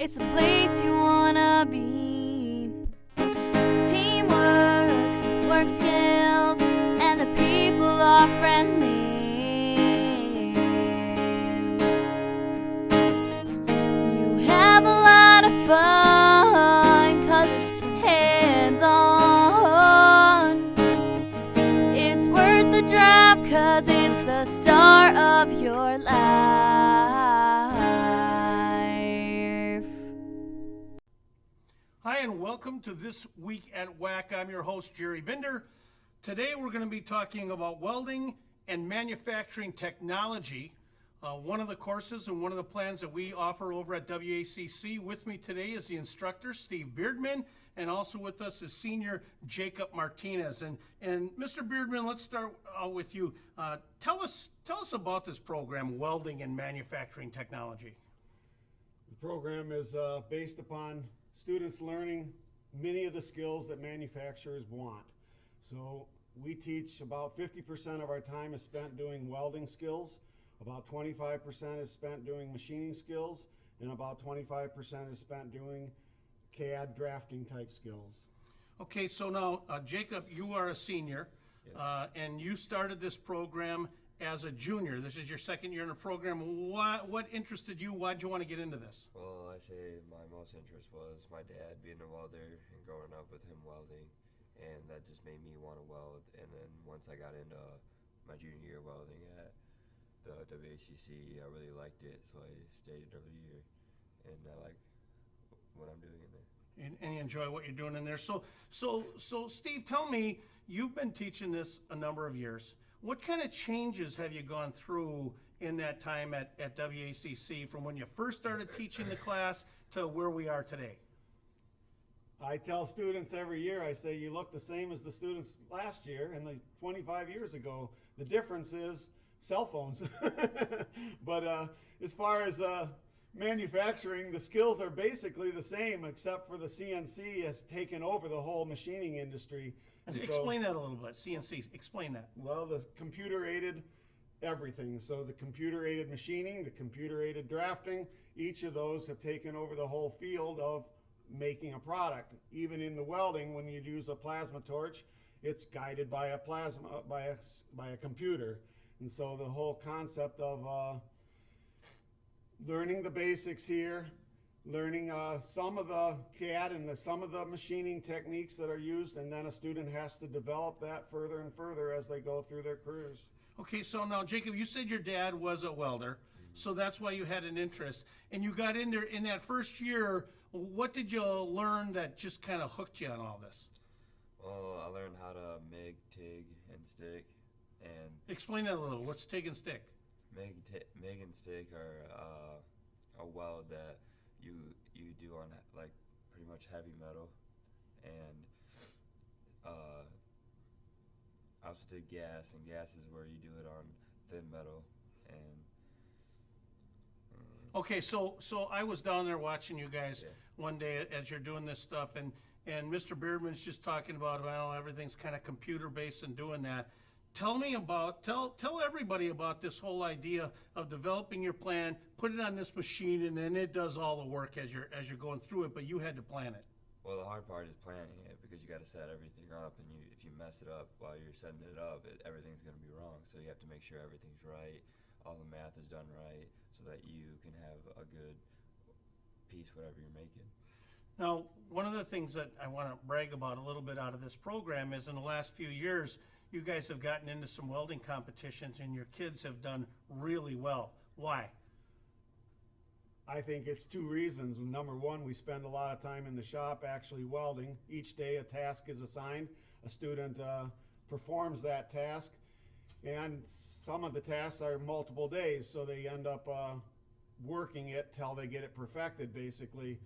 It's the place you wanna be. Teamwork, work skills, and the people are friendly. You have a lot of fun, 'cause it's hands-on. It's worth the drive, 'cause it's the start of your life. Hi, and welcome to This Week at WACC. I'm your host, Jerry Binder. Today we're going to be talking about welding and manufacturing technology, one of the courses and one of the plans that we offer over at WACC. With me today is the instructor, Steve Beardman, and also with us is Senior Jacob Martinez. And Mr. Beardman, let's start with you. Tell us about this program, Welding and Manufacturing Technology. The program is based upon students learning many of the skills that manufacturers want. So we teach about 50% of our time is spent doing welding skills, about 25% is spent doing machining skills, and about 25% is spent doing CAD drafting type skills. Okay, so now, Jacob, you are a senior, Yes. and you started this program as a junior. This is your second year in the program. What interested you? Why did you want to get into this? Well, I say my most interest was my dad being a welder and growing up with him welding, and that just made me want to weld. And then once I got into my junior year welding at the WACC, I really liked it, so I stayed every year, and I like what I'm doing in there. And you enjoy what you're doing in there. So Steve, tell me, you've been teaching this a number of years. What kind of changes have you gone through in that time at WACC from when you first started teaching the class to where we are today? I tell students every year, I say, you look the same as the students last year and like 25 years ago. The difference is cell phones. But as far as manufacturing, the skills are basically the same, except for the CNC has taken over the whole machining industry. And Explain that a little bit. CNC, explain that. Well, the computer-aided everything. So the computer-aided machining, the computer-aided drafting, each of those have taken over the whole field of making a product. Even in the welding, when you use a plasma torch, it's guided by a computer. And so the whole concept of learning the basics here, learning some of the CAD and some of the machining techniques that are used, and then a student has to develop that further and further as they go through their careers. Okay, so now Jacob, you said your dad was a welder, so that's why you had an interest. And you got in there in that first year. What did you learn that just kind of hooked you on all this? Well, I learned how to MIG, TIG, and stick, and Explain that a little. What's TIG and stick? MIG and stick are a weld that you do on like pretty much heavy metal, and I also did gas, and gas is where you do it on thin metal. And Okay, so I was down there watching you guys Yeah. one day as you're doing this stuff, and Mr. Beardman's just talking about, well, everything's kind of computer based and doing that. Tell everybody about this whole idea of developing your plan, put it on this machine, and then it does all the work as you're going through it, but you had to plan it. well, the hard part is planning it, because you got to set everything up, and if you mess it up while you're setting it up, everything's going to be wrong. So you have to make sure everything's right, all the math is done right, so that you can have a good piece, whatever you're making. Now, one of the things that I want to brag about a little bit out of this program is in the last few years, you guys have gotten into some welding competitions and your kids have done really well. Why? I think it's two reasons. Number one, we spend a lot of time in the shop actually welding. Each day a task is assigned. A student performs that task, and some of the tasks are multiple days, so they end up working it till they get it perfected, basically.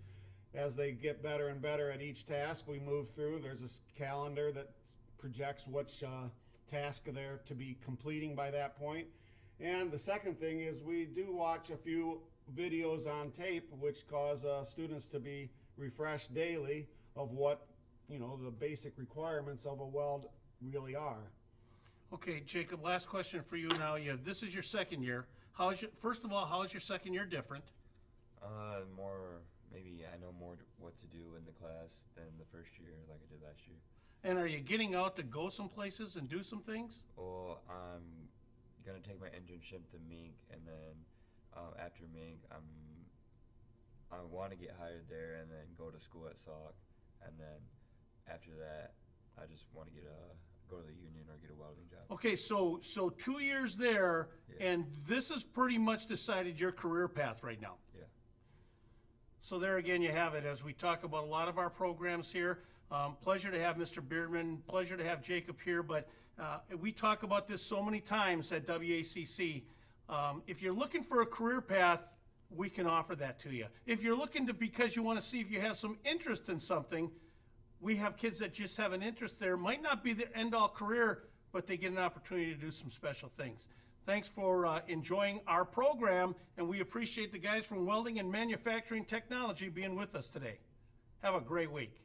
As they get better and better at each task, we move through. There's a calendar that projects which task they're to be completing by that point. And the second thing is we do watch a few videos on tape which cause students to be refreshed daily of what, the basic requirements of a weld really are. Okay, Jacob, last question for you now. This is your second year. First of all, how is your second year different? More maybe I know more what to do in the class than the first year like I did last year. And are you getting out to go some places and do some things? Well, I'm gonna take my internship to Mink, and then after Mink, I want to get hired there and then go to school at SOC, and then after that, I just want to go to the union or get a welding job. Okay, so 2 years there, Yeah. and this has pretty much decided your career path right now. Yeah. So there again, you have it. As we talk about a lot of our programs here, pleasure to have Mr. Beardman, pleasure to have Jacob here, but we talk about this so many times at WACC. If you're looking for a career path, we can offer that to you. If you're looking to, because you want to see if you have some interest in something, we have kids that just have an interest there. Might not be their end-all career, but they get an opportunity to do some special things. Thanks for enjoying our program, and we appreciate the guys from Welding and Manufacturing Technology being with us today. Have a great week.